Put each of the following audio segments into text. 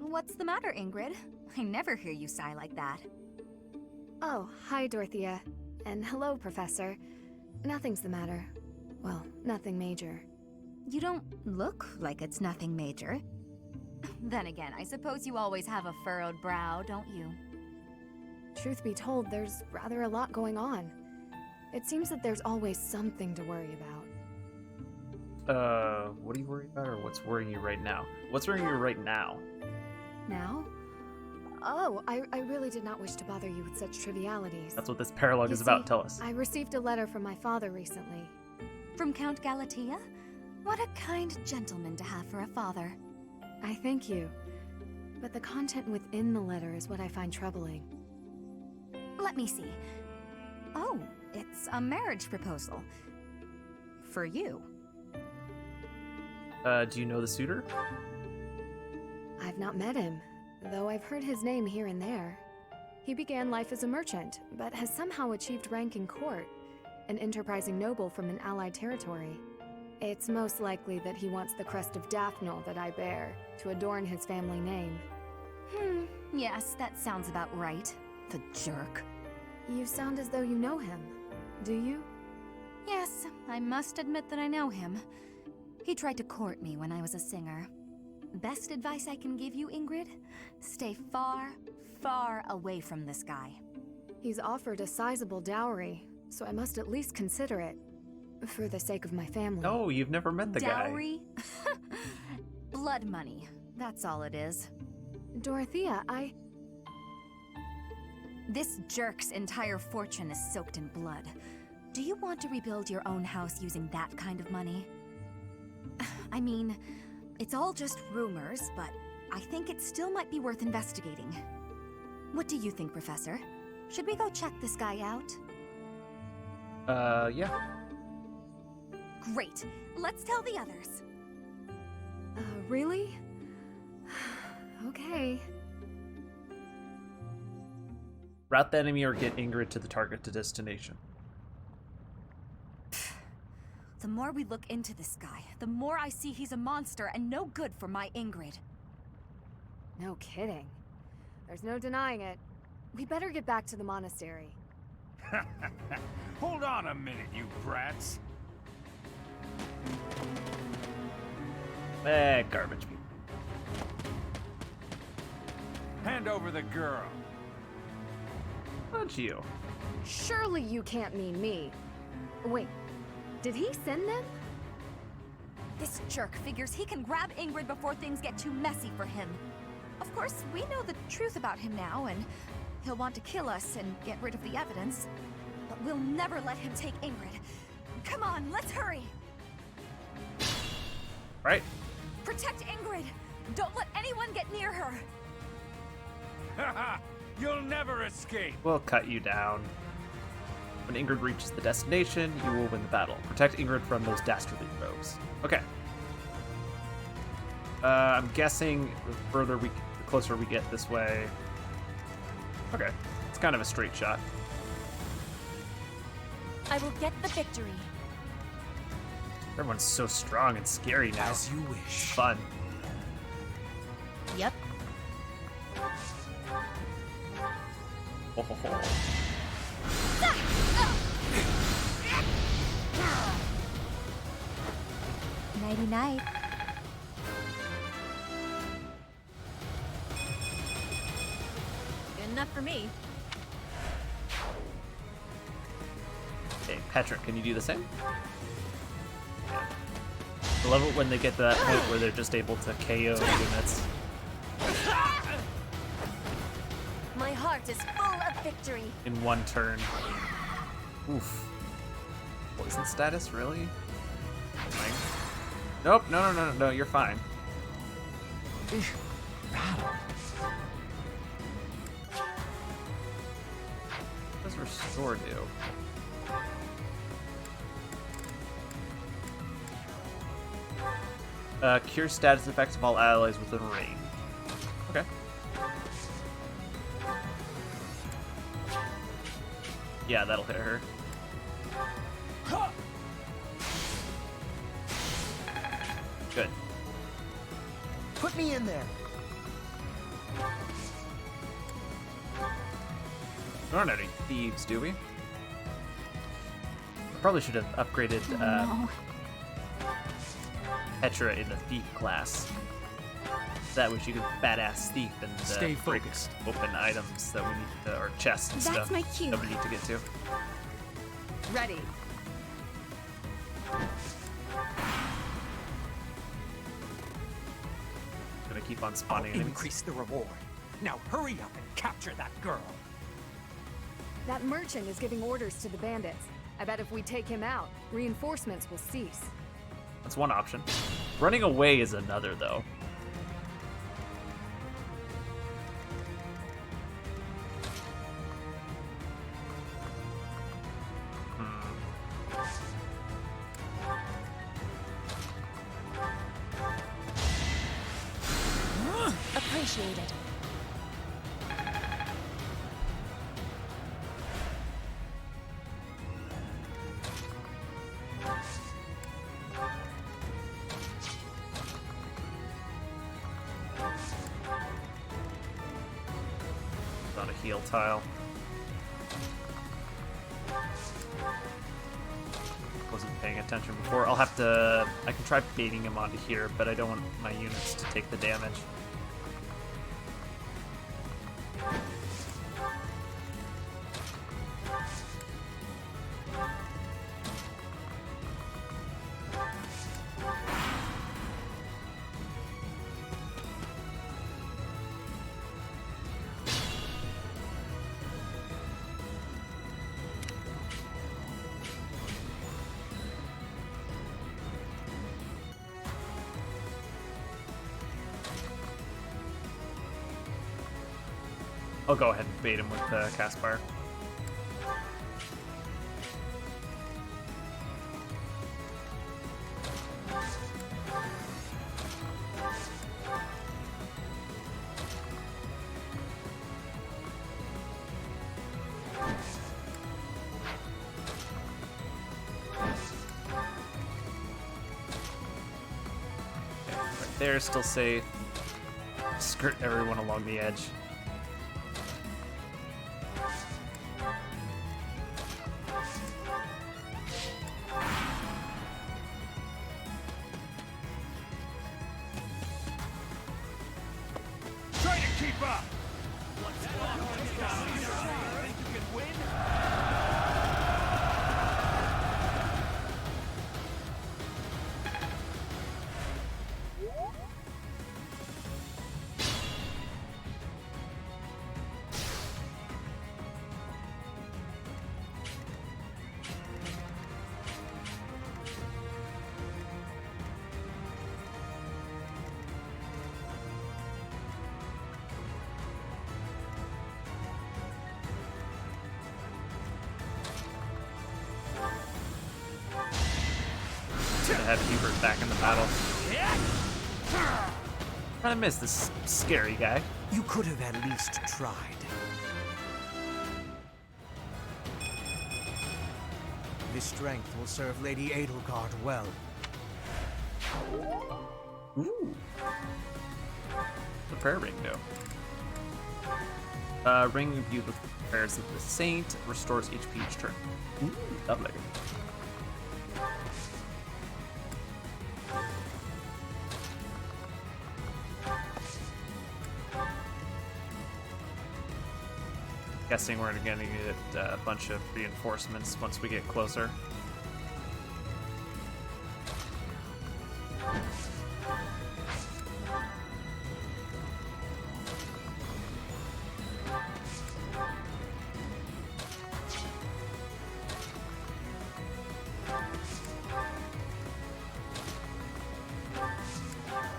What's the matter, Ingrid? I never hear you sigh like that. Oh, hi, Dorothea. And hello, Professor. Nothing's the matter. Well, nothing major. You don't look like it's nothing major. Then again, I suppose you always have a furrowed brow, don't you? Truth be told, there's rather a lot going on. It seems that there's always something to worry about. What are you worried about, or what's worrying you right now? What's worrying you right now? Now? Oh, I really did not wish to bother you with such trivialities. That's what this paralogue You is about. see, Tell us. I received a letter from my father recently. From Count Galatea? What a kind gentleman to have for a father. I thank you. But the content within the letter is what I find troubling. Let me see. Oh, it's a marriage proposal. For you. Do you know the suitor? I've not met him, though I've heard his name here and there. He began life as a merchant, but has somehow achieved rank in court, an enterprising noble from an allied territory. It's most likely that he wants the crest of Daphne that I bear, to adorn his family name. Yes, that sounds about right. The jerk. You sound as though you know him. Do you? Yes, I must admit that I know him. He tried to court me when I was a singer. Best advice I can give you, Ingrid? Stay far, far away from this guy. He's offered a sizable dowry, so I must at least consider it. For the sake of my family. No, you've never met the guy. Dowry? Blood money. That's all it is. Dorothea, This jerk's entire fortune is soaked in blood. Do you want to rebuild your own house using that kind of money? I mean, it's all just rumors, but I think it still might be worth investigating. What do you think, Professor? Should we go check this guy out? Yeah. Great. Let's tell the others. Really? Okay. Rout the enemy or get Ingrid to the target to destination. The more we look into this guy, the more I see he's a monster and no good for my Ingrid. No kidding. There's no denying it. We better get back to the monastery. Hold on a minute, you brats. Garbage people. Hand over the girl. Not you. Surely you can't mean me. Wait, did he send them? This jerk figures he can grab Ingrid before things get too messy for him. Of course, we know the truth about him now, and he'll want to kill us and get rid of the evidence. But we'll never let him take Ingrid. Come on, let's hurry! Right? Protect Ingrid! Don't let anyone get near her! Haha! You'll never escape! We'll cut you down. When Ingrid reaches the destination, you will win the battle. Protect Ingrid from those dastardly rogues. Okay. I'm guessing the closer we get this way. Okay. It's kind of a straight shot. I will get the victory. Everyone's so strong and scary now. As you wish. Fun. Yep. Ho, ho, ho. Nighty night. Good enough for me. Hey, Patrick, can you do the same? I love it when they get to that point where they're just able to KO units. My heart is full of victory. In one turn. Oof. Poison status, really? Fine. Nope, no, you're fine. What does restore do? Cure status effects of all allies within range. Okay. Yeah, that'll hit her. Good. Put me in there. There aren't any thieves, do we? Probably should have upgraded No. Petra in the thief class. That way she could badass thief and Stay break focused. open items that we need to, or chests and That's stuff my cue. that we need to get to. Ready. Gonna keep on spawning I'll enemies. increase the reward. Now hurry up and capture that girl. That merchant is giving orders to the bandits. I bet if we take him out, reinforcements will cease. That's one option. Running away is another, though. Appreciated. On a heal tile. Wasn't paying attention before. I'll have to... I can try baiting him onto here, but I don't want my units to take the damage. I'll go ahead and bait him with Caspar. Right there, still safe. Skirt everyone along the edge. Try to keep up! To have Hubert back in the battle. Kinda miss this scary guy. You could have at least tried. This strength will serve Lady Edelgard well. Ooh. The prayer ring, though. Ring imbued with prayers of the saint restores HP each turn. Ooh, lovely. Guessing we're gonna get a bunch of reinforcements once we get closer.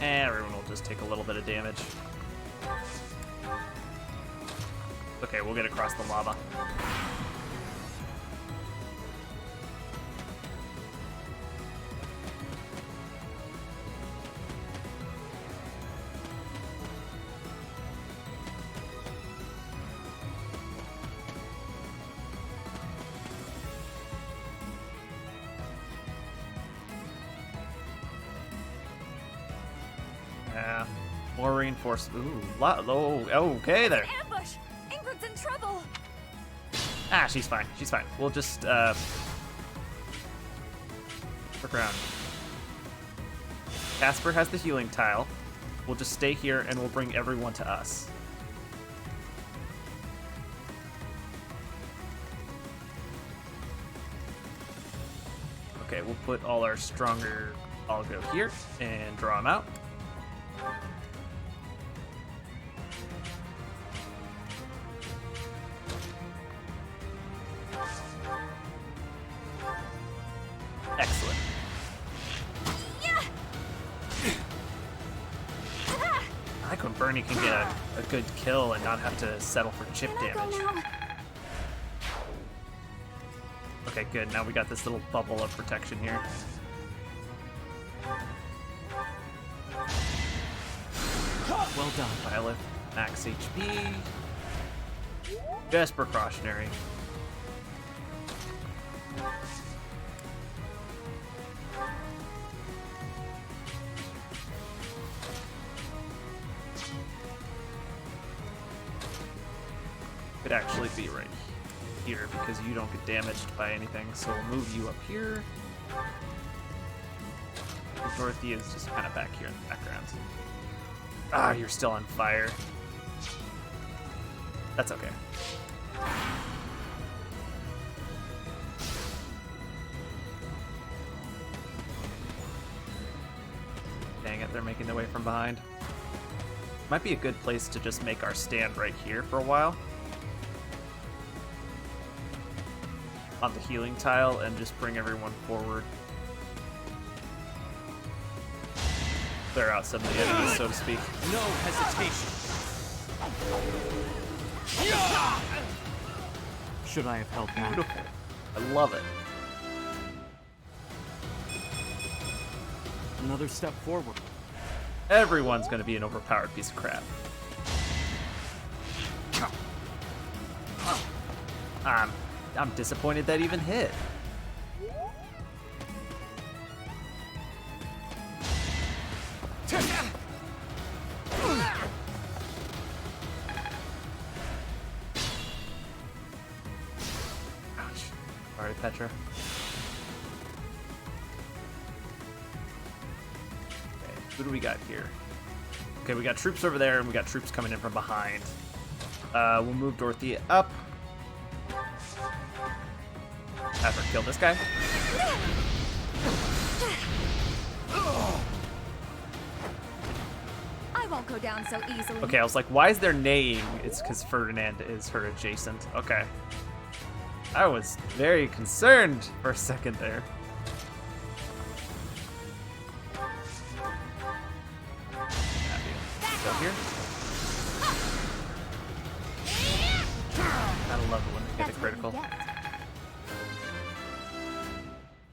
Everyone will just take a little bit of damage. Okay, we'll get across the lava. Yeah, more reinforcements. Ooh, oh, okay there. Ambush! Ingrid's in trouble! Ah, she's fine. She's fine. We'll just look around. Casper has the healing tile. We'll just stay here and we'll bring everyone to us. Okay, we'll put all our stronger Algo here and draw them out. Excellent. I like when Bernie can get a good kill and not have to settle for chip damage. Okay, good. Now we got this little bubble of protection here. Well done, Violet. Max HP. Just precautionary. Could actually be right here because you don't get damaged by anything, so we'll move you up here. Dorothy is just kind of back here in the background. Ah, you're still on fire. That's okay. Dang it, they're making their way from behind. Might be a good place to just make our stand right here for a while. On the healing tile and just bring everyone forward. Clear out some of the enemies, so to speak. No hesitation. Should I have held back? Beautiful. I love it. Another step forward. Everyone's gonna be an overpowered piece of crap. I'm disappointed that even hit. Ouch. Sorry, Petra. Okay, who do we got here? Okay, we got troops over there, and we got troops coming in from behind. We'll move Dorothy up. Have her kill this guy. I won't go down so easily. Okay, I was like, why is there neighing? It's because Ferdinand is her adjacent. Okay. I was very concerned for a second there. Go here. Gotta love it when they get a critical.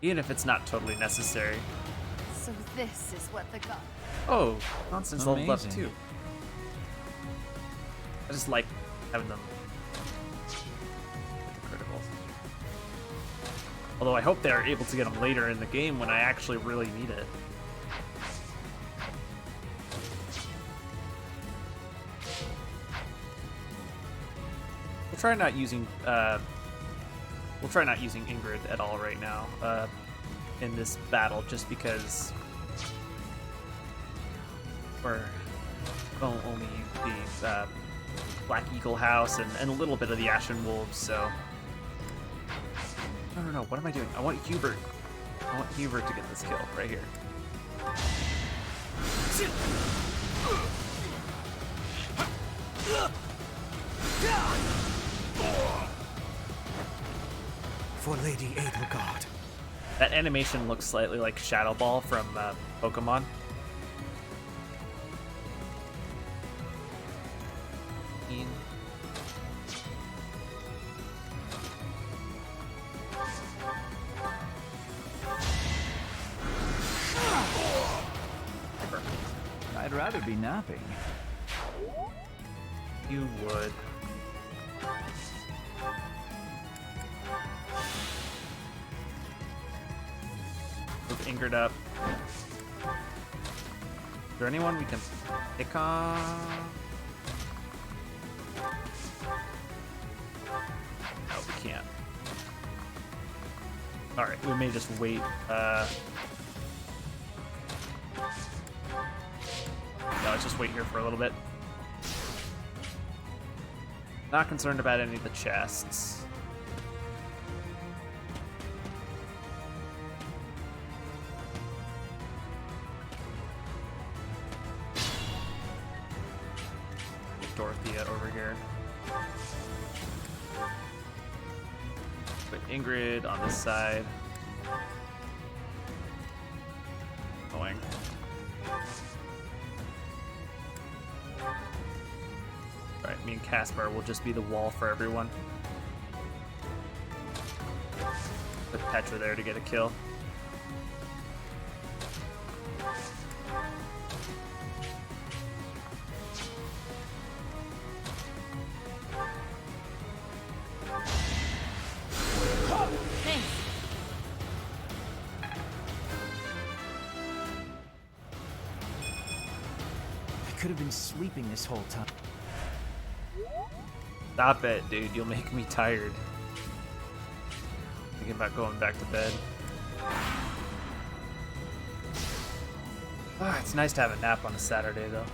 Even if it's not totally necessary. So this is what the god. Oh, Constance leveled up Amazing. too. I just like having them with the criticals. Although I hope they're able to get them later in the game when I actually really need it. We'll try not using Ingrid at all right now in this battle, just because we're only the Black Eagle House and a little bit of the Ashen Wolves, so no, what am I doing? I want Hubert to get this kill right here. For Lady Edelgard. That animation looks slightly like Shadow Ball from Pokemon. I'd rather be napping. You would. Move Ingrid up. Is there anyone we can pick on? No, we can't. Alright, we may just wait. No, let's just wait here for a little bit. Not concerned about any of the chests. Get Dorothea over here. Put Ingrid on this side. Going. Alright, me and Caspar will just be the wall for everyone. Put Petra there to get a kill. I could have been sleeping this whole time. Stop it, dude. You'll make me tired. Thinking about going back to bed. Ah, it's nice to have a nap on a Saturday, though.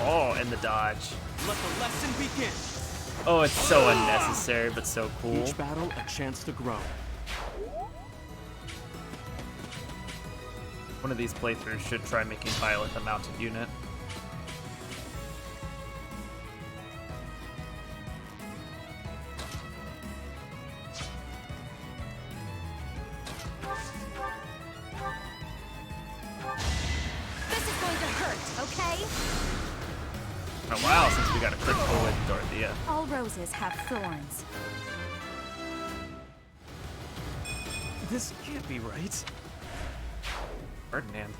Oh, and the dodge. Let the lesson begin. Oh, it's so unnecessary, but so cool. Each battle a chance to grow. One of these playthroughs should try making Violet a mounted unit. This is going to hurt, okay? Oh wow, since we got a critical with Dorothea. All roses have thorns. This can't be right. Ferdinand.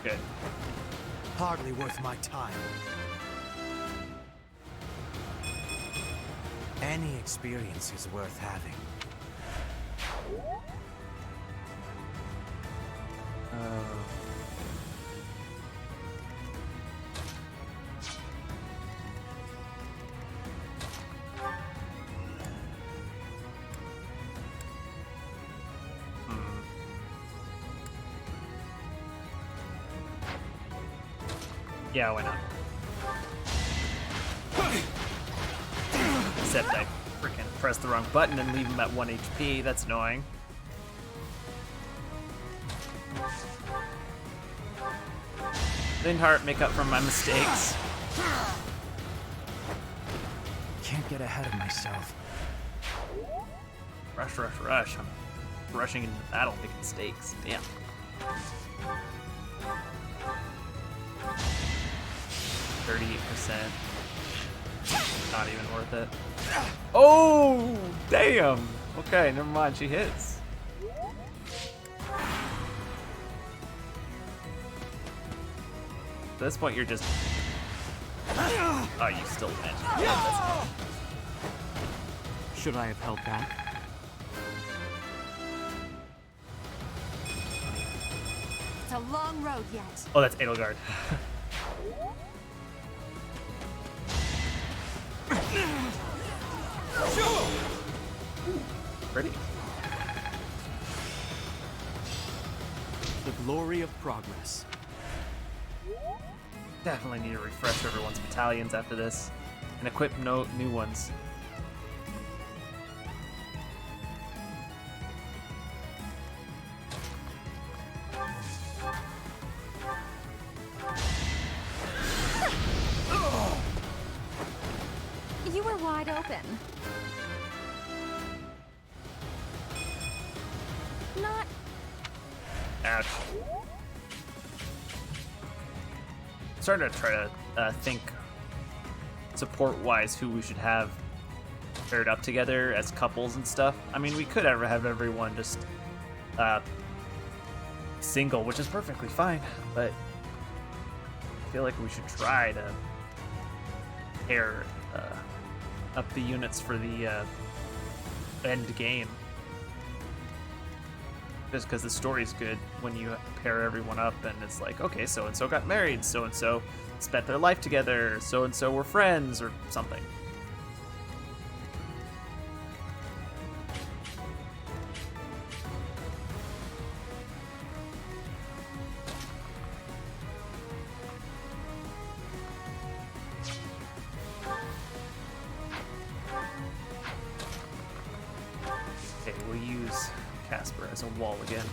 Good. Hardly worth my time. Any experience is worth having. Yeah, why not? Except I freaking pressed the wrong button and leave him at 1 HP. That's annoying. Lindhart, make up for my mistakes. Can't get ahead of myself. Rush, rush, rush. I'm rushing into battle, making mistakes. Damn. 38%. Not even worth it. Oh, damn. Okay, never mind. She hits. At this point, you're just. Oh, you still win. Yeah, Should I have held back? It's a long road yet. oh, that's Edelgard. Pretty. The glory of progress. Definitely need to refresh everyone's battalions after this and equip new ones. You were wide open. Not. Ouch. Starting to try to think support-wise who we should have paired up together as couples and stuff. I mean, we could ever have everyone just single, which is perfectly fine, but I feel like we should try to pair up the units for the end game. Just because the story's good when you pair everyone up and it's like, okay, so-and-so got married, so-and-so spent their life together, so-and-so were friends, or something. Okay, we'll use Casper as a wall again.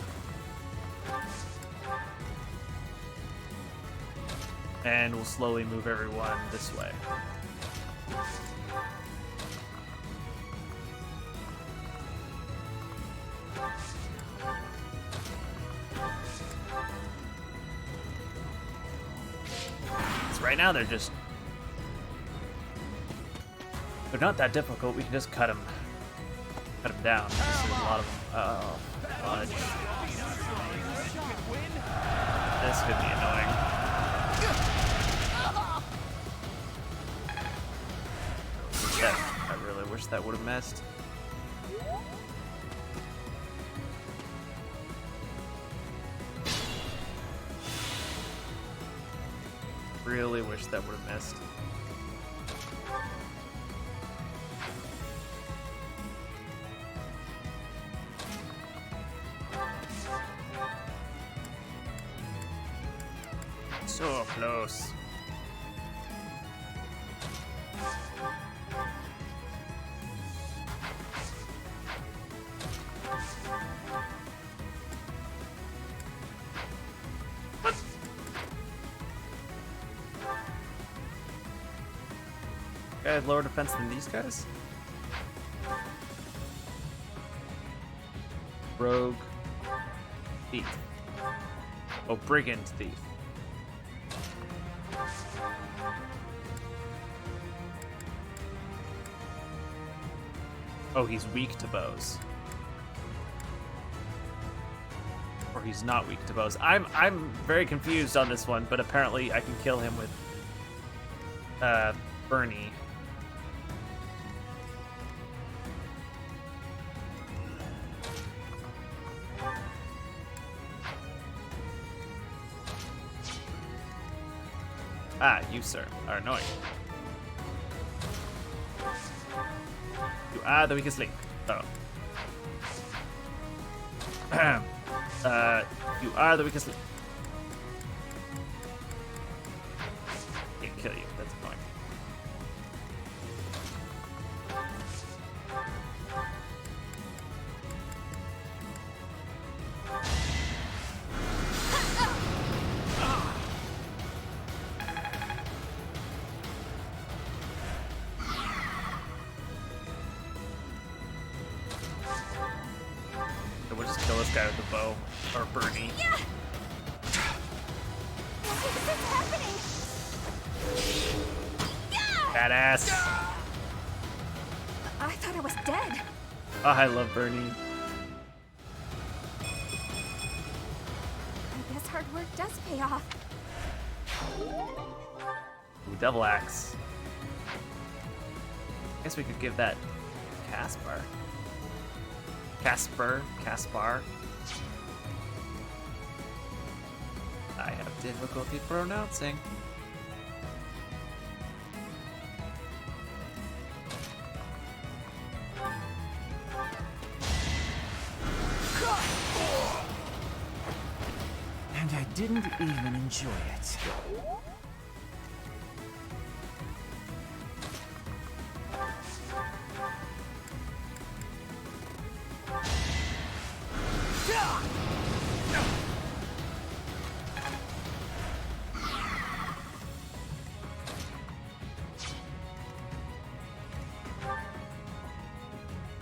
And we'll slowly move everyone this way. So right now they're not that difficult. We can just cut them down. There's a lot of them. Oh, fudge. This could be annoying. I really wish that would have messed. Really wish that would have missed. So close. Guys, lower defense than these guys? Rogue. Thief. Oh, brigand thief. Oh, he's weak to bows. Or he's not weak to bows. I'm very confused on this one, but apparently I can kill him with Bernie. Ah, you, sir, are annoying. You are the weakest link. Oh. You are the weakest link. Can't kill you. That's annoying. So we'll just kill this guy with the bow, or Bernie. Yeah. Why is this happening? Yeah. Badass. I thought I was dead. Oh, I love Bernie. I guess hard work does pay off. Ooh, double axe. Guess we could give that Caspar. Caspar. I have difficulty pronouncing. And I didn't even enjoy it.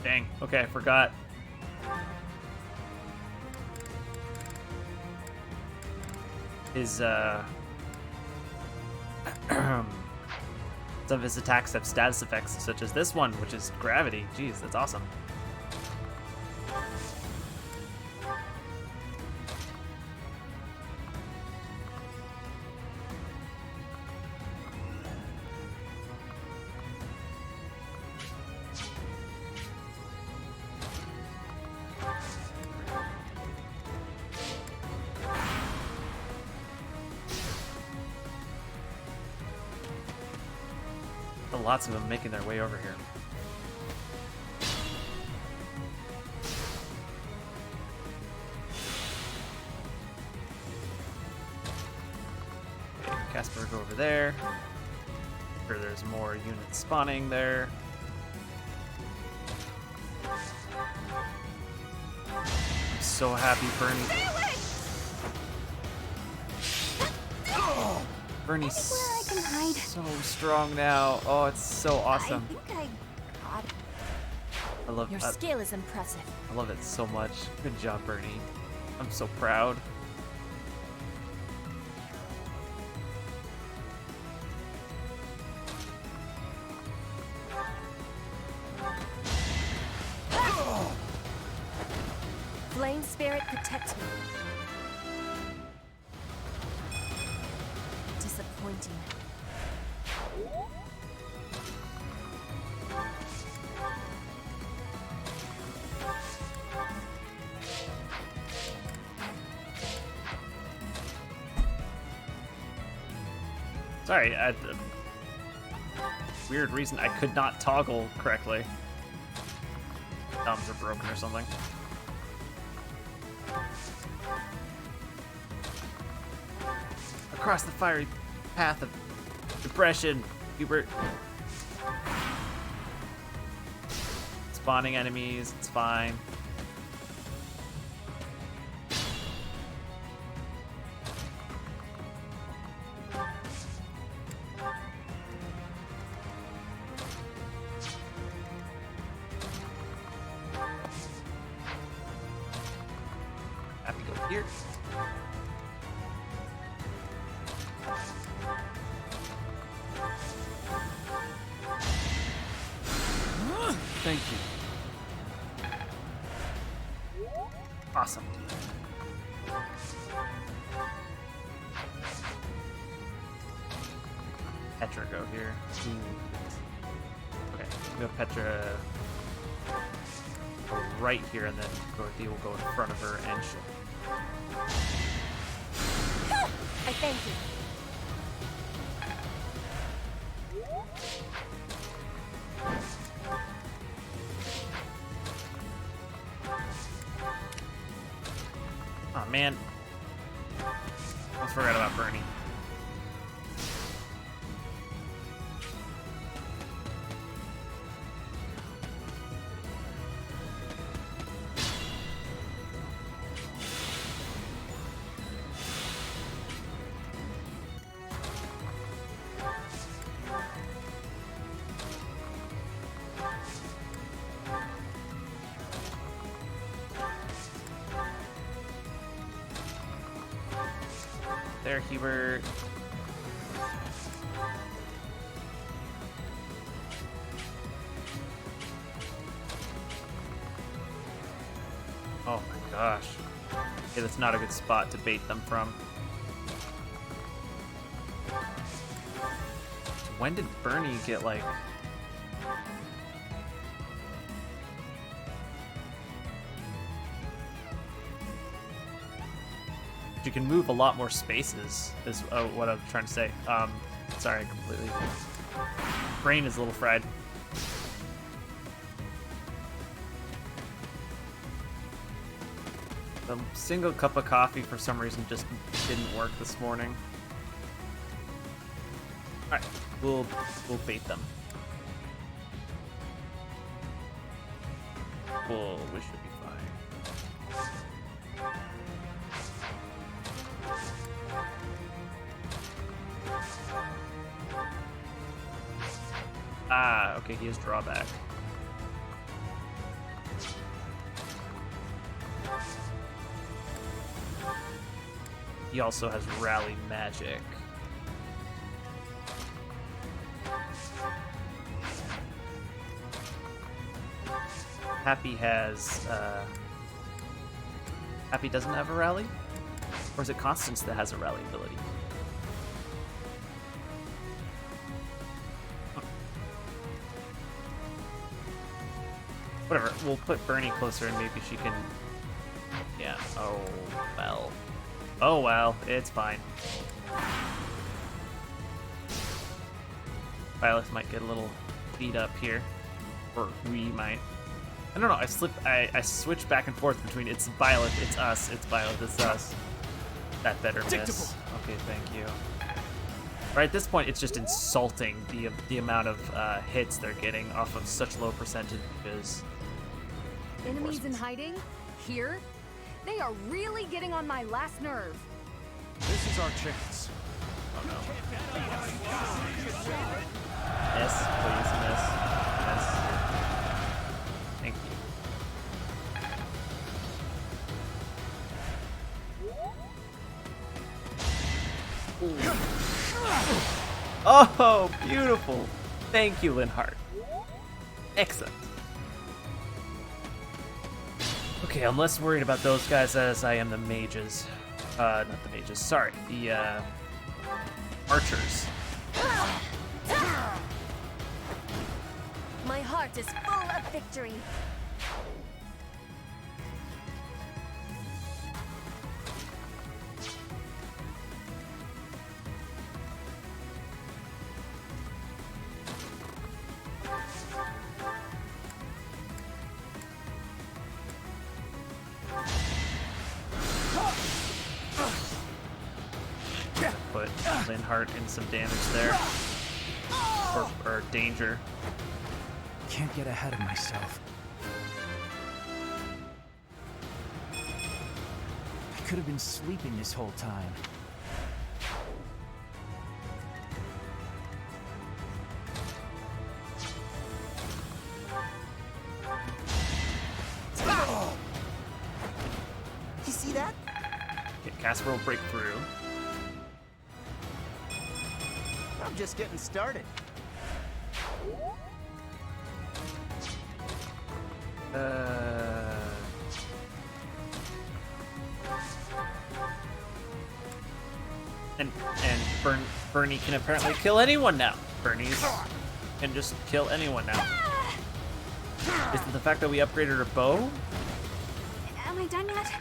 Dang. Okay, I forgot. His Some of his attacks have status effects, such as this one, which is gravity. Jeez, that's awesome. Lots of them making their way over here. Okay, Casper, go over there. Sure, there's more units spawning there. I'm so happy, Bernie. Bernie's Where I can hide. so strong now. Oh, it's so awesome. I think I got it. I love Your skill is impressive. I love it so much. Good job, Bernie. I'm so proud. Flame spirit, protect me. Disappointing. Sorry, weird reason I could not toggle correctly. Thumbs are broken or something. Across the fiery path of depression, Hubert. Spawning enemies, it's fine. Have to go here. Thank you. Awesome. Petra, go here. Okay, go Petra. Go right here, and then Dorothy will go in front of her, and she'll. I thank you. Oh man, almost forgot about Bernie. There, Hubert. Oh my gosh. Okay, that's not a good spot to bait them from. When did Bernie get like... You can move a lot more spaces, is what I'm trying to say. Sorry, completely. Brain is a little fried. The single cup of coffee for some reason just didn't work this morning. Alright, we'll bait them. We should be fine. Ah, okay, he has drawback. He also has rally magic. Happy has, Happy doesn't have a rally? Or is it Constance that has a rally ability? Whatever, we'll put Bernie closer and maybe she can... Yeah, oh well. Oh well, it's fine. Violet might get a little beat up here. Or we might. I don't know, I switch back and forth between it's Violet, it's us, it's Violet, it's us. That better miss. Okay, thank you. Right at this point, it's just insulting the amount of hits they're getting off of such low percentages. Enemies in hiding? Here? They are really getting on my last nerve. This is our chance. Oh no. Miss, please, miss. Miss. Thank you. Ooh. Oh, beautiful. Thank you, Linhart. Excellent. Okay, I'm less worried about those guys as I am the mages. Not the mages, sorry. The, archers. My heart is full of victory. Put Linhart in some damage there. Or danger. Can't get ahead of myself. I could have been sleeping this whole time. You see that? Okay, Casper will break through. I'm just getting started. And Bernie can apparently kill anyone now. Bernie's can just kill anyone now. Is it the fact that we upgraded her bow? Am I done yet?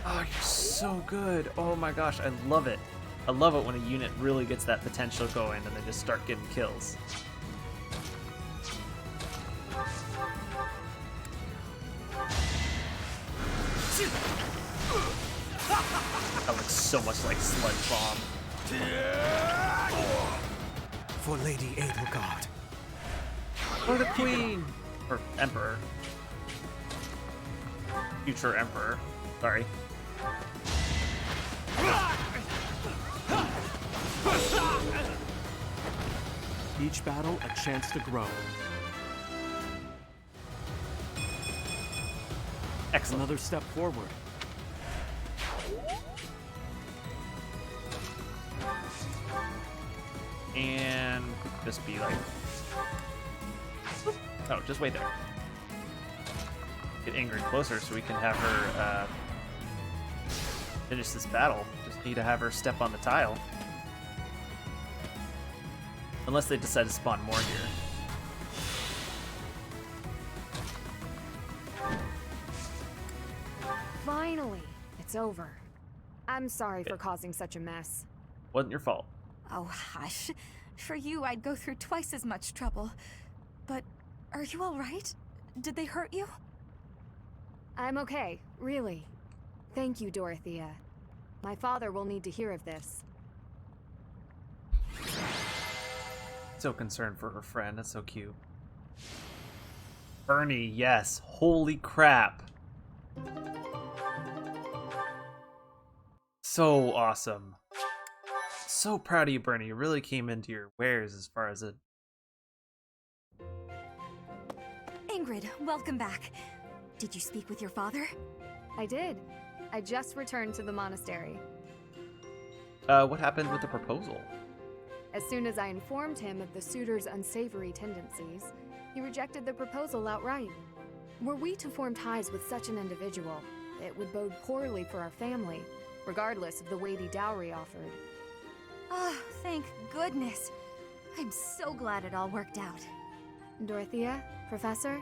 Oh, you're so good. Oh my gosh, I love it. I love it when a unit really gets that potential going and they just start getting kills. That looks so much like Sludge Bomb. For Lady Edelgard. Or the Queen! Or Emperor. Future Emperor. Sorry. Each battle a chance to grow. Excellent. Another step forward. And just be like... Oh, just wait there. Get Ingrid closer so we can have her finish this battle. Just need to have her step on the tile. Unless they decide to spawn more here. Finally, it's over. I'm sorry for causing such a mess. Wasn't your fault. Oh, hush. For you, I'd go through twice as much trouble. But are you all right? Did they hurt you? I'm okay, really. Thank you, Dorothea. My father will need to hear of this. So concerned for her friend. That's so cute. Bernie, yes. Holy crap. So awesome. So proud of you, Bernie. You really came into your wares as far as it. Ingrid, welcome back. Did you speak with your father? I did. I just returned to the monastery. What happened with the proposal? As soon as I informed him of the suitor's unsavory tendencies, he rejected the proposal outright. Were we to form ties with such an individual, it would bode poorly for our family, regardless of the weighty dowry offered. Oh, thank goodness. I'm so glad it all worked out. Dorothea, Professor,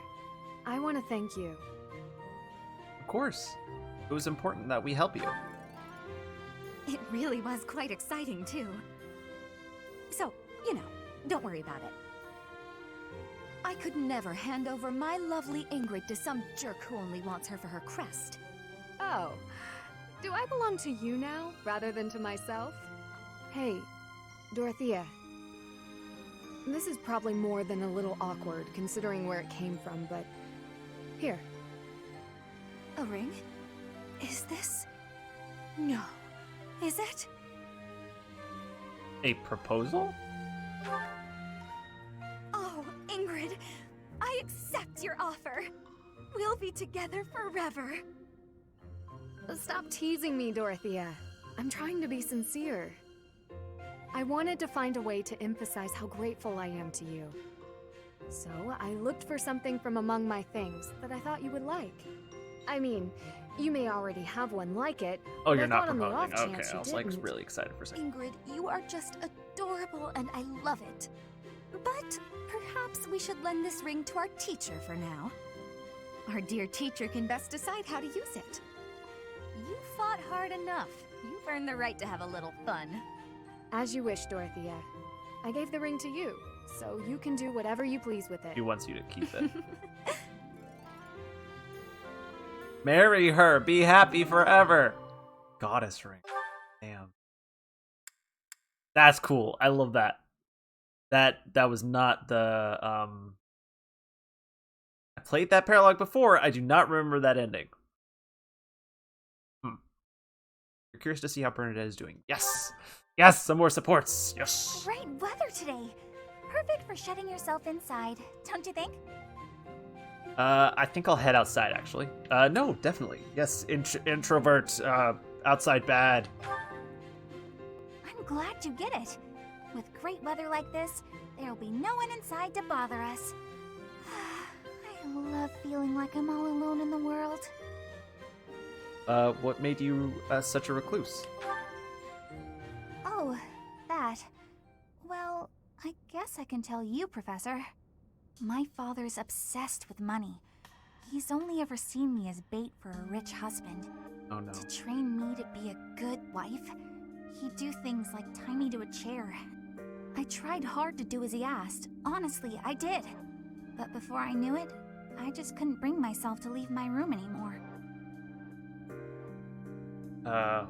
I want to thank you. Of course. It was important that we help you. It really was quite exciting, too. So, don't worry about it. I could never hand over my lovely Ingrid to some jerk who only wants her for her crest. Oh, do I belong to you now, rather than to myself? Hey, Dorothea. This is probably more than a little awkward, considering where it came from, but... Here. A ring? Is this... No. Is it? A proposal? Oh, Ingrid, I accept your offer. We'll be together forever. Stop teasing me, Dorothea. I'm trying to be sincere. I wanted to find a way to emphasize how grateful I am to you. So I looked for something from among my things that I thought you would like. I mean, you may already have one like it. Oh, but you're I not thought on the proposing. off Okay, chance I you was like didn't. really excited for a second. Ingrid, you are just adorable and I love it. But perhaps we should lend this ring to our teacher for now. Our dear teacher can best decide how to use it. You fought hard enough. You've earned the right to have a little fun. As you wish, Dorothea. I gave the ring to you, so you can do whatever you please with it. He wants you to keep it. Marry her. Be happy forever. Goddess ring. Damn. That's cool. I love that. That was not the I played that paralog before. I do not remember that ending. You're curious to see how Bernadette is doing. Yes. Yes, some more supports. Yes. Great weather today. Perfect for shutting yourself inside, don't you think? I think I'll head outside, actually. No, definitely. Yes, introvert, outside bad. I'm glad you get it. With great weather like this, there'll be no one inside to bother us. I love feeling like I'm all alone in the world. What made you such a recluse? Oh, that. Well, I guess I can tell you, Professor. My father's obsessed with money. He's only ever seen me as bait for a rich husband. Oh no. To train me to be a good wife, he'd do things like tie me to a chair. I tried hard to do as he asked. Honestly, I did. But before I knew it, I just couldn't bring myself to leave my room anymore.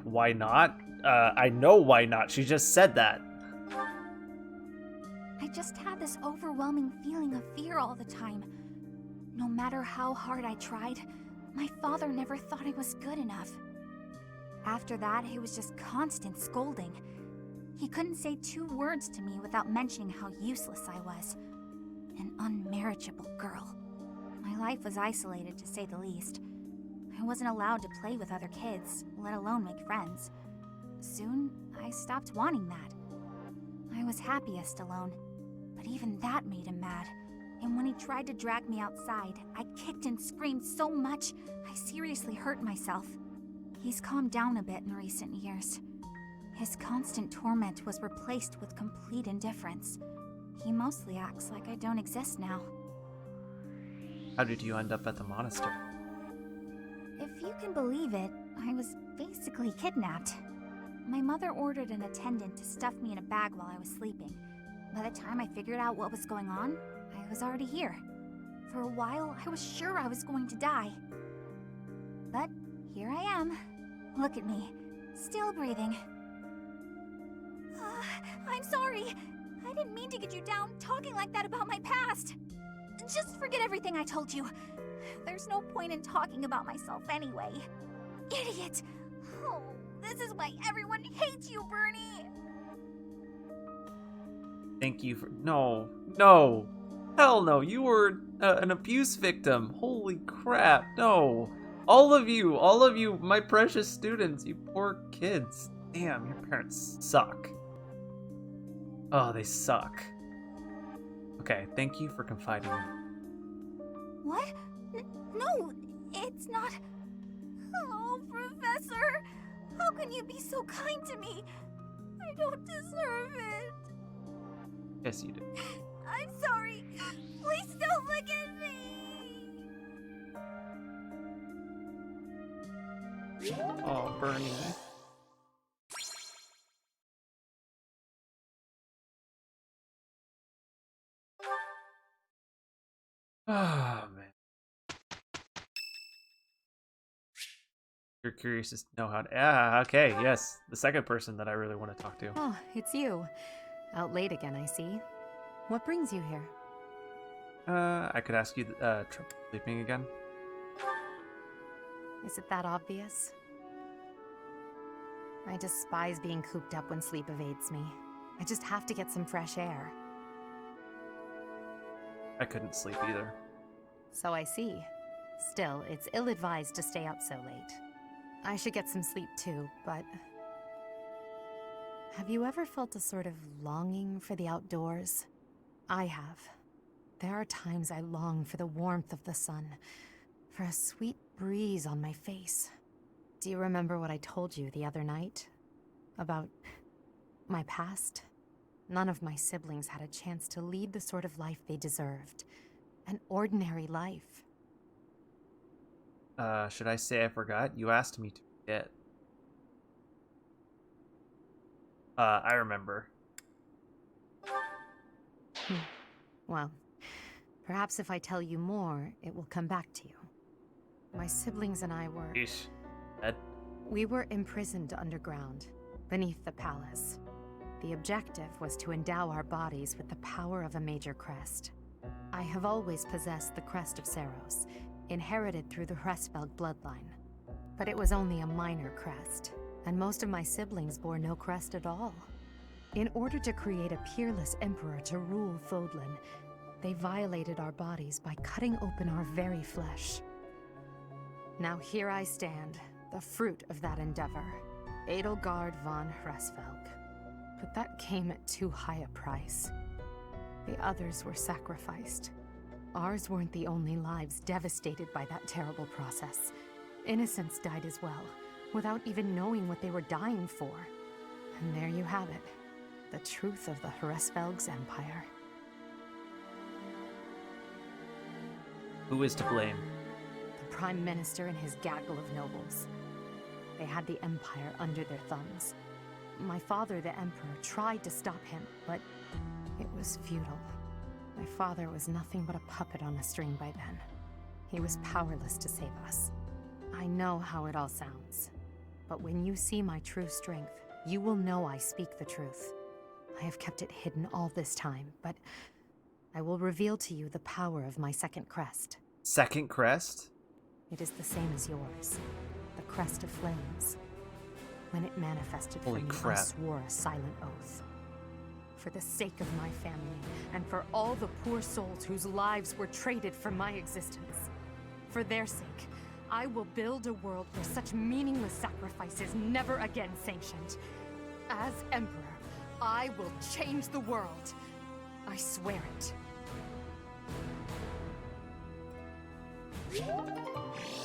Why not? I know why not. She just said that. I just had this overwhelming feeling of fear all the time. No matter how hard I tried, my father never thought I was good enough. After that, it was just constant scolding. He couldn't say 2 words to me without mentioning how useless I was. An unmarriageable girl. My life was isolated, to say the least. I wasn't allowed to play with other kids, let alone make friends. Soon, I stopped wanting that. I was happiest alone, but even that made him mad. And when he tried to drag me outside, I kicked and screamed so much, I seriously hurt myself. He's calmed down a bit in recent years. His constant torment was replaced with complete indifference. He mostly acts like I don't exist now. How did you end up at the monastery? If you can believe it, I was basically kidnapped. My mother ordered an attendant to stuff me in a bag while I was sleeping. By the time I figured out what was going on, I was already here. For a while, I was sure I was going to die. But here I am. Look at me, still breathing. I'm sorry. I didn't mean to get you down talking like that about my past. Just forget everything I told you. There's no point in talking about myself anyway. Idiot! Oh, this is why everyone hates you, Bernie! Thank you for... No. No. Hell no. You were an abuse victim. Holy crap. No. All of you, my precious students, you poor kids. Damn, your parents suck. Oh, they suck. Okay, thank you for confiding in me. What? No, it's not. Oh, Professor! How can you be so kind to me? I don't deserve it. Yes, you do. I'm sorry. Please don't look at me. Oh, Bernie. Oh, man. You're curious to know how to... Ah, okay, yes. The second person that I really want to talk to. Oh, it's you. Out late again, I see. What brings you here? I could ask you, trouble sleeping again? Is it that obvious? I despise being cooped up when sleep evades me. I just have to get some fresh air. I couldn't sleep either. So I see. Still, it's ill-advised to stay up so late. I should get some sleep too, but... Have you ever felt a sort of longing for the outdoors? I have. There are times I long for the warmth of the sun, for a sweet breeze on my face. Do you remember what I told you the other night? About my past? None of my siblings had a chance to lead the sort of life they deserved. An ordinary life. Should I say I forgot? You asked me to forget. I remember. Well, perhaps if I tell you more, it will come back to you. My siblings and I were... Yeesh. Ed? We were imprisoned underground, beneath the palace. The objective was to endow our bodies with the power of a major crest. I have always possessed the crest of Saros, inherited through the Hresvelg bloodline. But it was only a minor crest, and most of my siblings bore no crest at all. In order to create a peerless emperor to rule Fodlan, they violated our bodies by cutting open our very flesh. Now here I stand, the fruit of that endeavor, Edelgard von Hresvelg. But that came at too high a price. The others were sacrificed. Ours weren't the only lives devastated by that terrible process. Innocents died as well, without even knowing what they were dying for. And there you have it, the truth of the Hresvelg's empire. Who is to blame? The Prime Minister and his gaggle of nobles. They had the empire under their thumbs. My father, the Emperor, tried to stop him, but it was futile. My father was nothing but a puppet on a string by then. He was powerless to save us. I know how it all sounds, but when you see my true strength, you will know I speak the truth. I have kept it hidden all this time, but I will reveal to you the power of my second crest. Second crest? It is the same as yours, the crest of flames. When it manifested Holy for me, crap. I swore a silent oath. For the sake of my family, and for all the poor souls whose lives were traded for my existence. For their sake, I will build a world where such meaningless sacrifice is never again sanctioned. As Emperor, I will change the world. I swear it.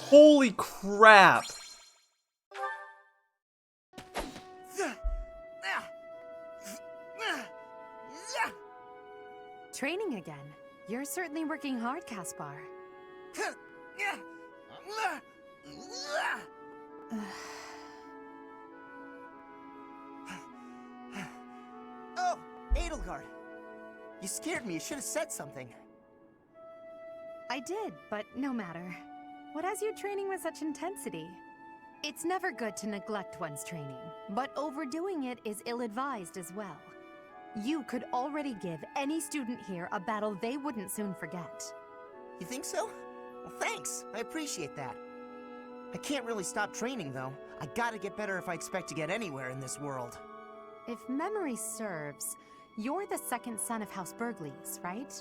Holy crap! Training again. You're certainly working hard, Caspar. Oh, Edelgard. You scared me. You should have said something. I did, but no matter. What has you training with such intensity? It's never good to neglect one's training, but overdoing it is ill-advised as well. You could already give any student here a battle they wouldn't soon forget. You think so? Well, thanks. I appreciate that. I can't really stop training, though. I gotta get better if I expect to get anywhere in this world. If memory serves, you're the second son of House Bergleys, right?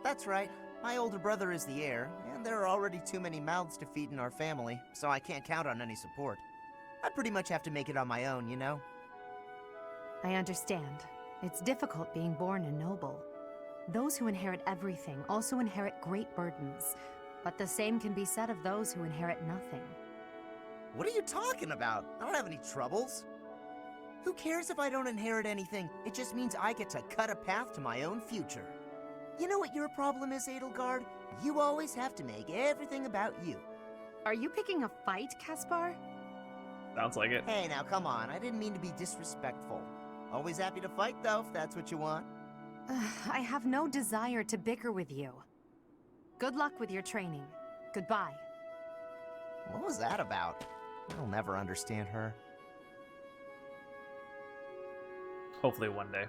That's right. My older brother is the heir, and there are already too many mouths to feed in our family, so I can't count on any support. I pretty much have to make it on my own, you know? I understand. It's difficult being born a noble. Those who inherit everything also inherit great burdens. But the same can be said of those who inherit nothing. What are you talking about? I don't have any troubles. Who cares if I don't inherit anything? It just means I get to cut a path to my own future. You know what your problem is, Edelgard? You always have to make everything about you. Are you picking a fight, Caspar? Sounds like it. Hey, now come on. I didn't mean to be disrespectful. Always happy to fight, though, if that's what you want. I have no desire to bicker with you. Good luck with your training. Goodbye. What was that about? I'll never understand her. Hopefully one day.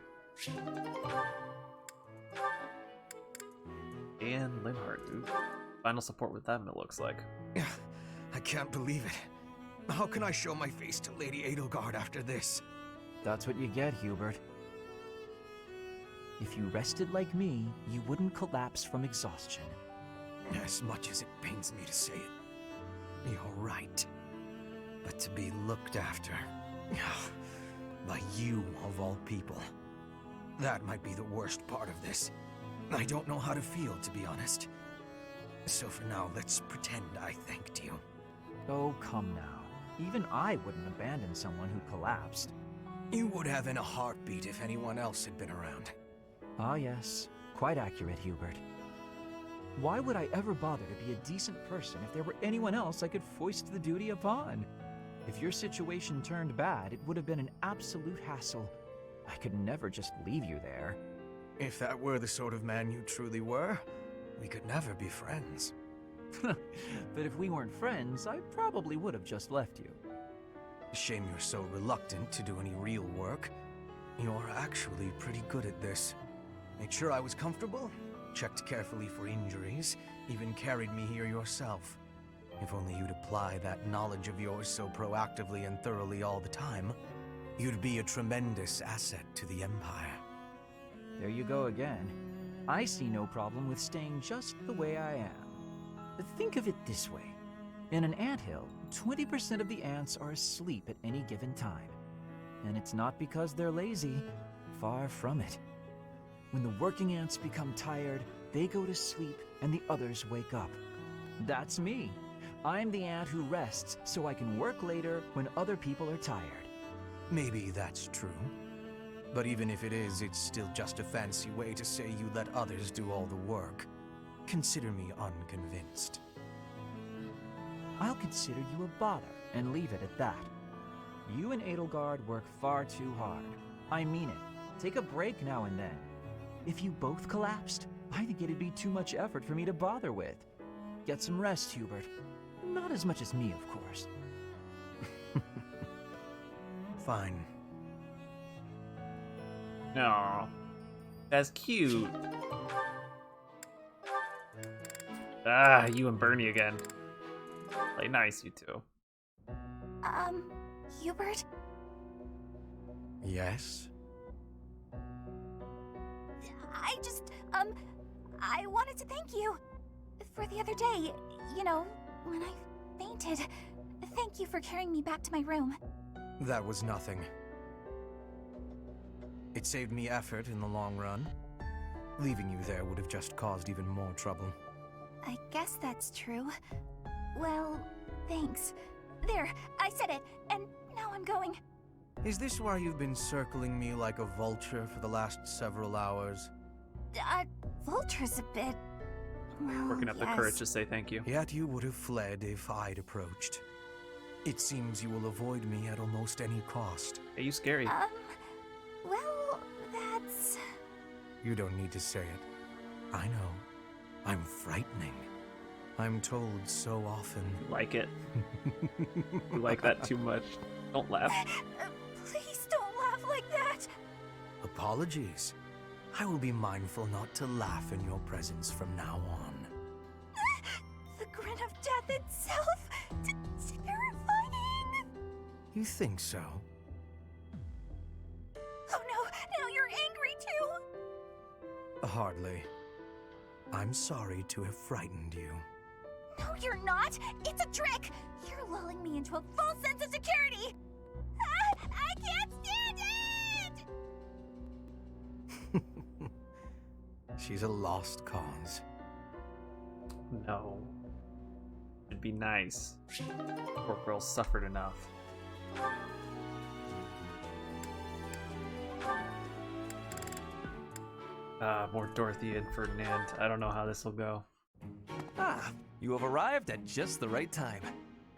And Linhardt, dude. Final support with them, it looks like. I can't believe it. How can I show my face to Lady Edelgard after this? That's what you get, Hubert. If you rested like me, you wouldn't collapse from exhaustion. As much as it pains me to say it, you're right. But to be looked after by you of all people, that might be the worst part of this. I don't know how to feel, to be honest. So for now, let's pretend I thanked you. Oh, come now. Even I wouldn't abandon someone who collapsed. You would have in a heartbeat if anyone else had been around. Ah, yes. Quite accurate, Hubert. Why would I ever bother to be a decent person if there were anyone else I could foist the duty upon? If your situation turned bad, it would have been an absolute hassle. I could never just leave you there. If that were the sort of man you truly were, we could never be friends. But if we weren't friends, I probably would have just left you. Shame you're so reluctant to do any real work. You're actually pretty good at this. Made sure I was comfortable, checked carefully for injuries, even carried me here yourself. If only you'd apply that knowledge of yours so proactively and thoroughly all the time, you'd be a tremendous asset to the Empire. There you go again. I see no problem with staying just the way I am. But think of it this way. In an anthill, 20% of the ants are asleep at any given time. And it's not because they're lazy. Far from it. When the working ants become tired, they go to sleep and the others wake up. That's me. I'm the ant who rests so I can work later when other people are tired. Maybe that's true. But even if it is, it's still just a fancy way to say you let others do all the work. Consider me unconvinced. I'll consider you a bother and leave it at that. You and Edelgard work far too hard. I mean it. Take a break now and then. If you both collapsed, I think it'd be too much effort for me to bother with. Get some rest, Hubert. Not as much as me, of course. Fine. No. That's cute. Ah, you and Bernie again. Play nice, you two. Hubert? Yes? I wanted to thank you for the other day. You know, when I fainted. Thank you for carrying me back to my room. That was nothing. It saved me effort in the long run. Leaving you there would have just caused even more trouble. I guess that's true. Well, thanks. There, I said it, and now I'm going. Is this why you've been circling me like a vulture for the last several hours? Vulture's a bit... well, Working up the courage to say thank you. Yet you would have fled if I'd approached. It seems you will avoid me at almost any cost. Hey, you scary. Well, that's... You don't need to say it. I know. I'm frightening. I'm told so often. You like it. You like that too much. Don't laugh. Please don't laugh like that! Apologies. I will be mindful not to laugh in your presence from now on. The grin of death itself! Terrifying! You think so? Oh no, now you're angry too! Hardly. I'm sorry to have frightened you. No, you're not! It's a trick! You're lulling me into a false sense of security! I can't stand it! She's a lost cause. No. It'd be nice. Poor girl suffered enough. More Dorothy and Ferdinand. I don't know how this will go. Ah, you have arrived at just the right time.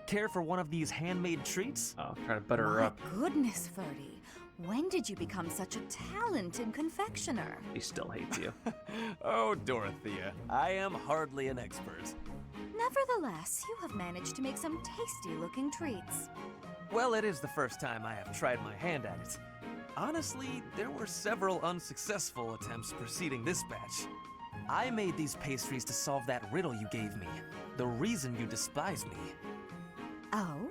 Care for one of these handmade treats? Oh, try to butter her My up. goodness, Ferdy. When did you become such a talented confectioner? He still hates you. Oh, Dorothea, I am hardly an expert. Nevertheless, you have managed to make some tasty-looking treats. Well, it is the first time I have tried my hand at it. Honestly, there were several unsuccessful attempts preceding this batch. I made these pastries to solve that riddle you gave me. The reason you despise me. Oh?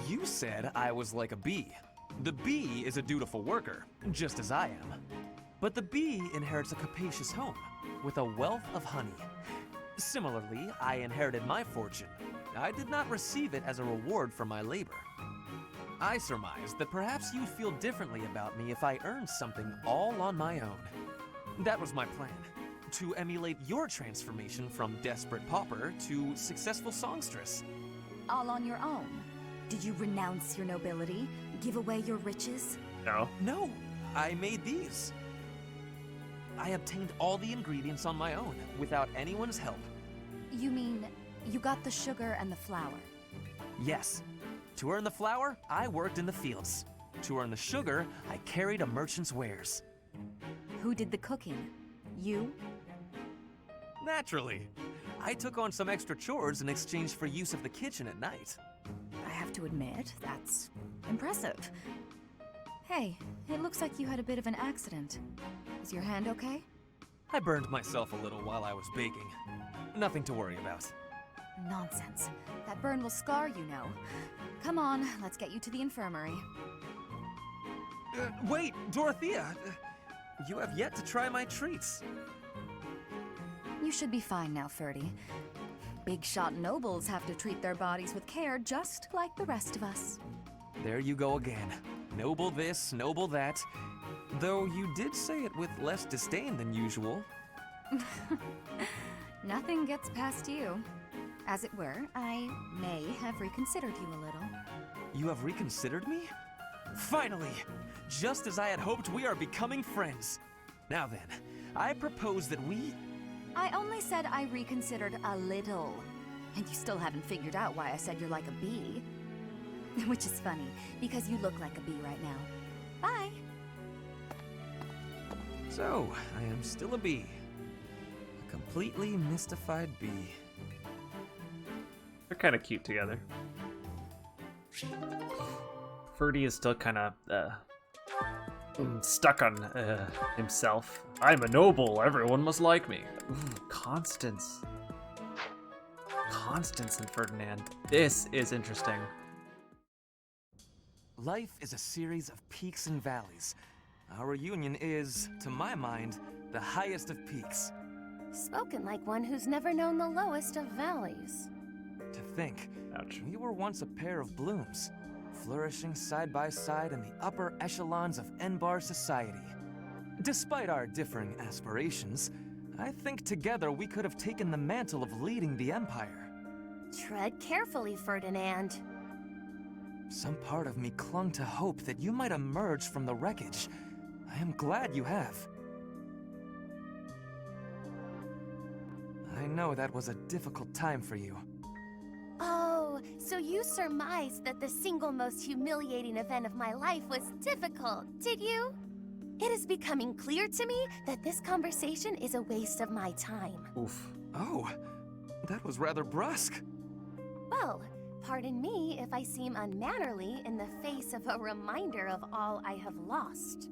You said I was like a bee. The bee is a dutiful worker, just as I am. But the bee inherits a capacious home, with a wealth of honey. Similarly, I inherited my fortune. I did not receive it as a reward for my labor. I surmised that perhaps you'd feel differently about me if I earned something all on my own. That was my plan, to emulate your transformation from desperate pauper to successful songstress. All on your own? Did you renounce your nobility? Give away your riches? No. No, I made these. I obtained all the ingredients on my own, without anyone's help. You mean, you got the sugar and the flour? Yes. To earn the flour, I worked in the fields. To earn the sugar, I carried a merchant's wares. Who did the cooking? You? Naturally. I took on some extra chores in exchange for use of the kitchen at night. I have to admit, that's impressive. Hey, it looks like you had a bit of an accident. Is your hand okay? I burned myself a little while I was baking. Nothing to worry about. Nonsense. That burn will scar you, know. Come on, let's get you to the infirmary. Wait, Dorothea! You have yet to try my treats. You should be fine now, Ferdy. Big shot nobles have to treat their bodies with care just like the rest of us. There you go again. Noble this, noble that. Though you did say it with less disdain than usual. Nothing gets past you. As it were, I may have reconsidered you a little. You have reconsidered me? Finally! Just as I had hoped, we are becoming friends. Now then, I propose that we... I only said I reconsidered a little. And you still haven't figured out why I said you're like a bee. Which is funny, because you look like a bee right now. Bye! So, I am still a bee. A completely mystified bee. They're kind of cute together. Ferdy is still kind of stuck on himself. I'm a noble. Everyone must like me. Ooh, Constance. Constance and Ferdinand. This is interesting. Life is a series of peaks and valleys. Our union is, to my mind, the highest of peaks. Spoken like one who's never known the lowest of valleys. To think, Ouch. we were once a pair of blooms, flourishing side by side in the upper echelons of Enbar society. Despite our differing aspirations, I think together we could have taken the mantle of leading the Empire. Tread carefully, Ferdinand. Some part of me clung to hope that you might emerge from the wreckage. I am glad you have. I know that was a difficult time for you. Oh, so you surmised that the single most humiliating event of my life was difficult, did you? It is becoming clear to me that this conversation is a waste of my time. Oof. Oh, that was rather brusque. Well, pardon me if I seem unmannerly in the face of a reminder of all I have lost.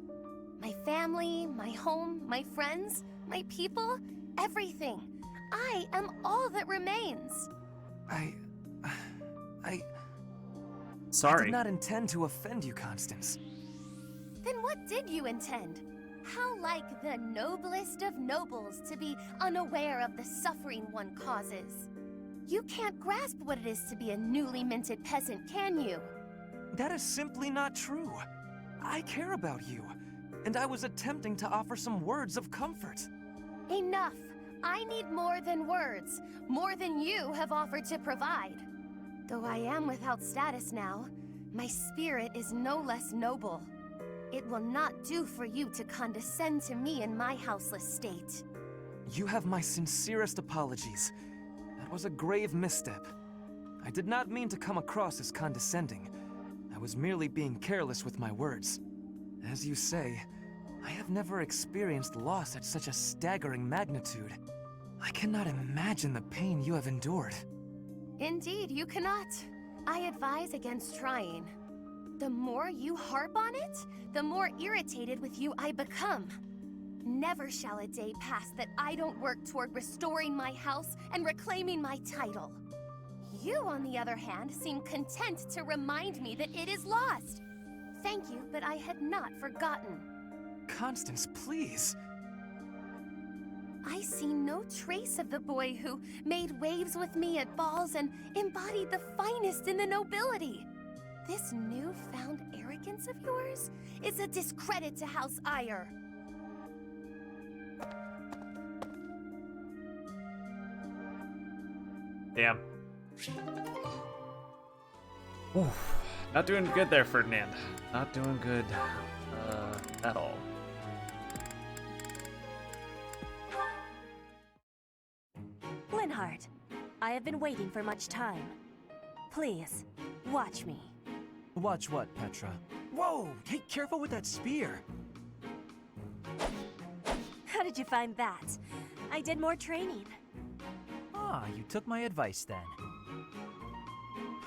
My family, my home, my friends, my people, everything. I am all that remains. Sorry. I did not intend to offend you, Constance. Then what did you intend? How like the noblest of nobles to be unaware of the suffering one causes. You can't grasp what it is to be a newly minted peasant, can you? That is simply not true. I care about you, and I was attempting to offer some words of comfort. Enough! I need more than words, more than you have offered to provide. Though I am without status now, my spirit is no less noble. It will not do for you to condescend to me in my houseless state. You have my sincerest apologies. That was a grave misstep. I did not mean to come across as condescending. I was merely being careless with my words. As you say, I have never experienced loss at such a staggering magnitude. I cannot imagine the pain you have endured. Indeed, you cannot. I advise against trying. The more you harp on it, the more irritated with you I become. Never shall a day pass that I don't work toward restoring my house and reclaiming my title. You, on the other hand, seem content to remind me that it is lost. Thank you, but I had not forgotten. Constance, please. I see no trace of the boy who made waves with me at balls and embodied the finest in the nobility. This newfound arrogance of yours is a discredit to House Ire. Damn. Oof. Not doing good there, Ferdinand. Not doing good at all. Linhardt, I have been waiting for much time. Please, watch me. Watch what, Petra? Whoa! Hey, careful with that spear! How did you find that? I did more training. Ah, you took my advice then.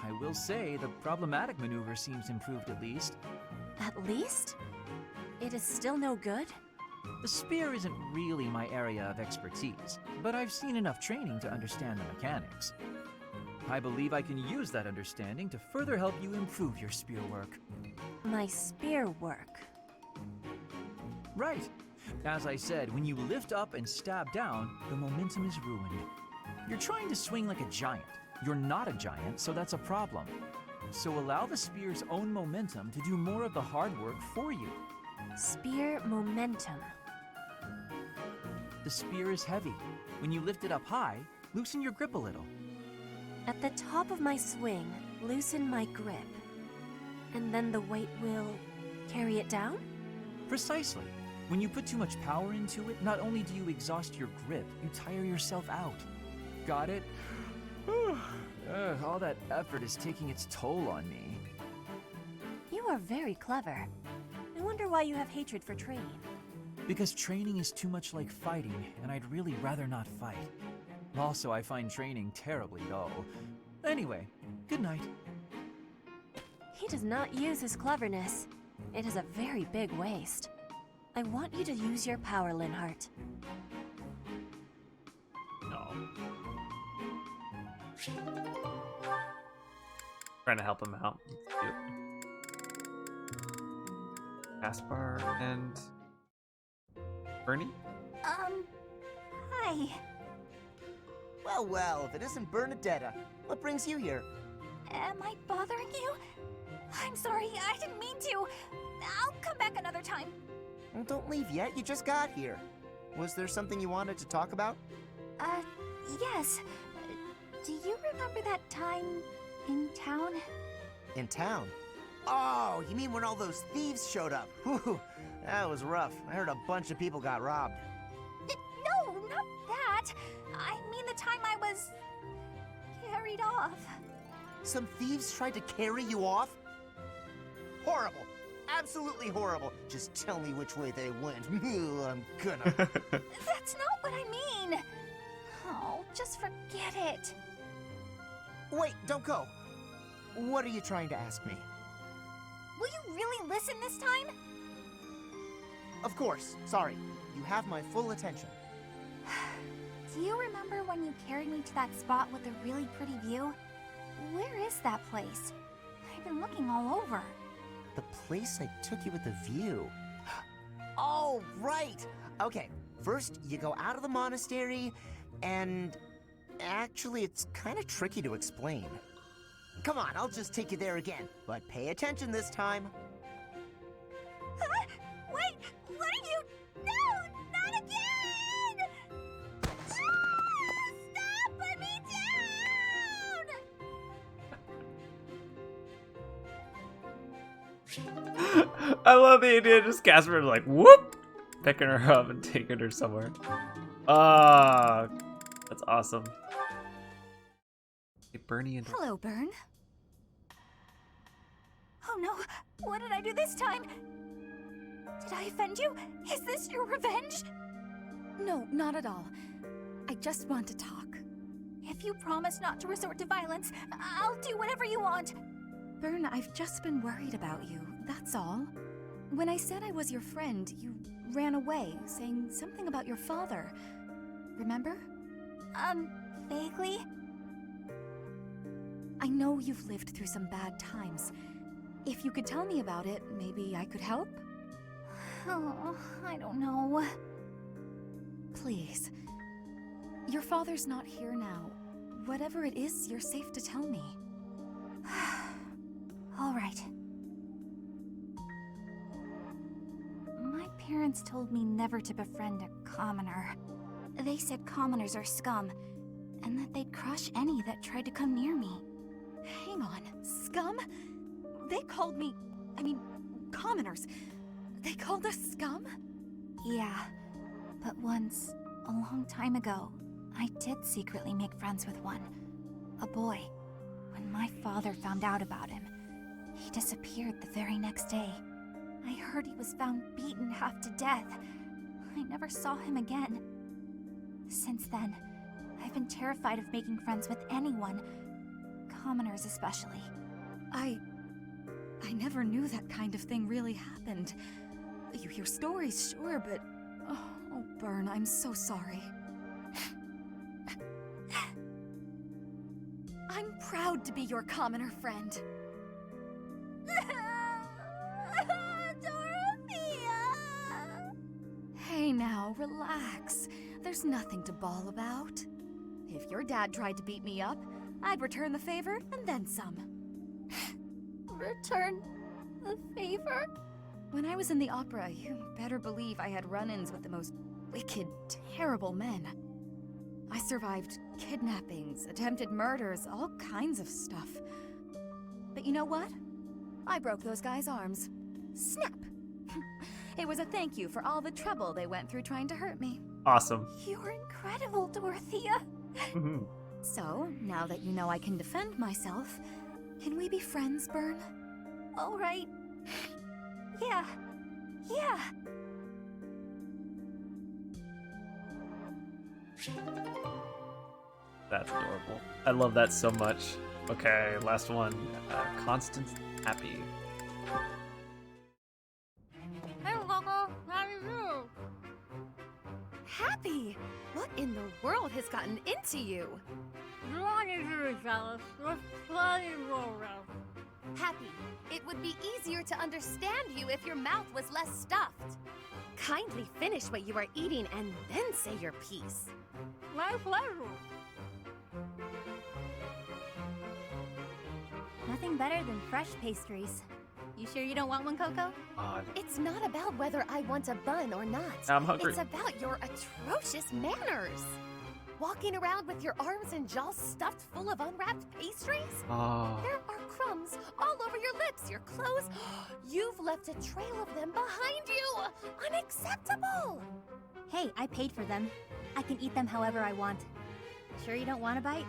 I will say the problematic maneuver seems improved at least. At least? It is still no good? The spear isn't really my area of expertise, but I've seen enough training to understand the mechanics. I believe I can use that understanding to further help you improve your spear work. My spear work? Right. As I said, when you lift up and stab down, the momentum is ruined. You're trying to swing like a giant. You're not a giant, so that's a problem. So allow the spear's own momentum to do more of the hard work for you. Spear momentum. The spear is heavy. When you lift it up high, loosen your grip a little. At the top of my swing, loosen my grip. And then the weight will carry it down? Precisely. When you put too much power into it, not only do you exhaust your grip, you tire yourself out. Got it? All that effort is taking its toll on me. You are very clever. I wonder why you have hatred for training. Because training is too much like fighting, and I'd really rather not fight. Also, I find training terribly dull. Anyway, good night. He does not use his cleverness. It is a very big waste. I want you to use your power, Linhardt. No. Trying to help him out. That's cute. Caspar and Bernie? Hi. Well, well, if it isn't Bernadetta, what brings you here? Am I bothering you? I'm sorry, I didn't mean to. I'll come back another time. Well, don't leave yet, you just got here. Was there something you wanted to talk about? Yes. Do you remember that time in town? In town? Oh, you mean when all those thieves showed up? Whew, that was rough. I heard a bunch of people got robbed. No, not that. I mean the time I was carried off. Some thieves tried to carry you off? Horrible. Absolutely horrible. Just tell me which way they went. I'm gonna... That's not what I mean. Oh, just forget it. Wait, don't go. What are you trying to ask me? Will you really listen this time? Of course. Sorry. You have my full attention. Do you remember when you carried me to that spot with the really pretty view? Where is that place? I've been looking all over. The place I took you with the view. Oh, right. Okay, first you go out of the monastery, and actually it's kind of tricky to explain. Come on, I'll just take you there again, but pay attention this time. Wait, what are you? No, not again! I love the idea of just Casper like whoop, picking her up and taking her somewhere. Ah, that's awesome. Hey, Bernie and Hello, Bern. Oh no, what did I do this time? Did I offend you? Is this your revenge? No, not at all. I just want to talk. If you promise not to resort to violence, I'll do whatever you want. Bern, I've just been worried about you, that's all. When I said I was your friend, you ran away, saying something about your father. Remember? Vaguely? I know you've lived through some bad times. If you could tell me about it, maybe I could help? Oh, I don't know. Please. Your father's not here now. Whatever it is, you're safe to tell me. All right. My parents told me never to befriend a commoner. They said commoners are scum, and that they'd crush any that tried to come near me. Hang on, scum? They called me... I mean, commoners. They called us scum? Yeah, but once, a long time ago, I did secretly make friends with one. A boy. When my father found out about him, he disappeared the very next day. I heard he was found beaten half to death. I never saw him again. Since then, I've been terrified of making friends with anyone. Commoners especially. I never knew that kind of thing really happened. You hear stories, sure, but... Oh, Bern, I'm so sorry. I'm proud to be your commoner friend. Dorothea! Hey now, relax. There's nothing to bawl about. If your dad tried to beat me up, I'd return the favor and then some. Return the favor? When I was in the opera, you better believe I had run-ins with the most wicked, terrible men. I survived kidnappings, attempted murders, all kinds of stuff. But you know what? I broke those guys' arms. Snap! It was a thank you for all the trouble they went through trying to hurt me. awesome. You're incredible, Dorothea. So, now that you know I can defend myself, can we be friends, Bern? All right. Yeah. Yeah. That's adorable. I love that so much. Okay, last one. Constance Happy. Hey, Coco. How do you do? Happy! What in the world has gotten into you? You don't need to be jealous. There's plenty to go around. Happy, it would be easier to understand you if your mouth was less stuffed. Kindly finish what you are eating and then say your piece. My pleasure. Nothing better than fresh pastries. You sure you don't want one, Coco? God. It's not about whether I want a bun or not. I'm hungry. It's about your atrocious manners. Walking around with your arms and jaws stuffed full of unwrapped pastries? Oh. There are crumbs all over your lips, your clothes. You've left a trail of them behind you. Unacceptable. Hey, I paid for them. I can eat them however I want. Sure you don't want a bite?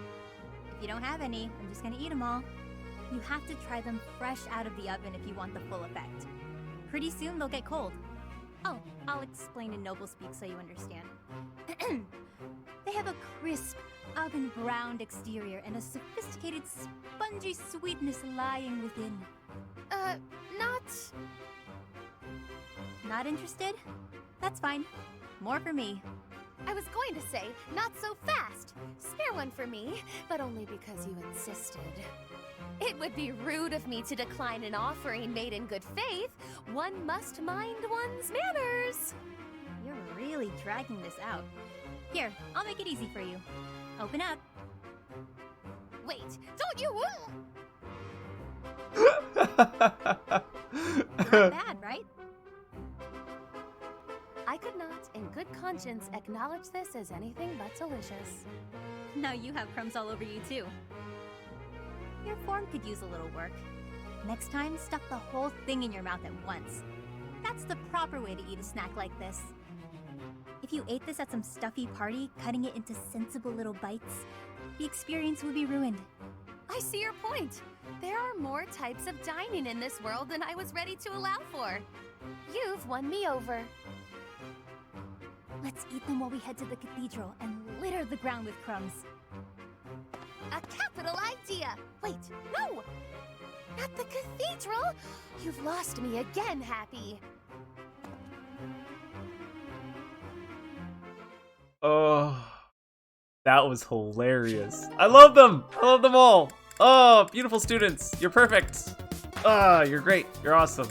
If you don't have any, I'm just gonna eat them all. You have to try them fresh out of the oven if you want the full effect. Pretty soon they'll get cold. Oh, I'll explain in noble speak so you understand. They have a crisp, oven-browned exterior and a sophisticated, spongy sweetness lying within. Not interested? That's fine. More for me. I was going to say, not so fast. Spare one for me, but only because you insisted. It would be rude of me to decline an offering made in good faith. One must mind one's manners. You're really dragging this out. Here, I'll make it easy for you. Open up. Wait, don't you... Not bad, right? I could not, in good conscience, acknowledge this as anything but delicious. Now you have crumbs all over you, too. Your form could use a little work. Next time, stuff the whole thing in your mouth at once. That's the proper way to eat a snack like this. If you ate this at some stuffy party, cutting it into sensible little bites, the experience would be ruined. I see your point. There are more types of dining in this world than I was ready to allow for. You've won me over. Let's eat them while we head to the cathedral and litter the ground with crumbs. A capital idea! Wait, no! At the cathedral? You've lost me again, Happy. Oh, that was hilarious. I love them. I love them all. Oh, beautiful students. You're perfect. Ah, you're great. You're awesome.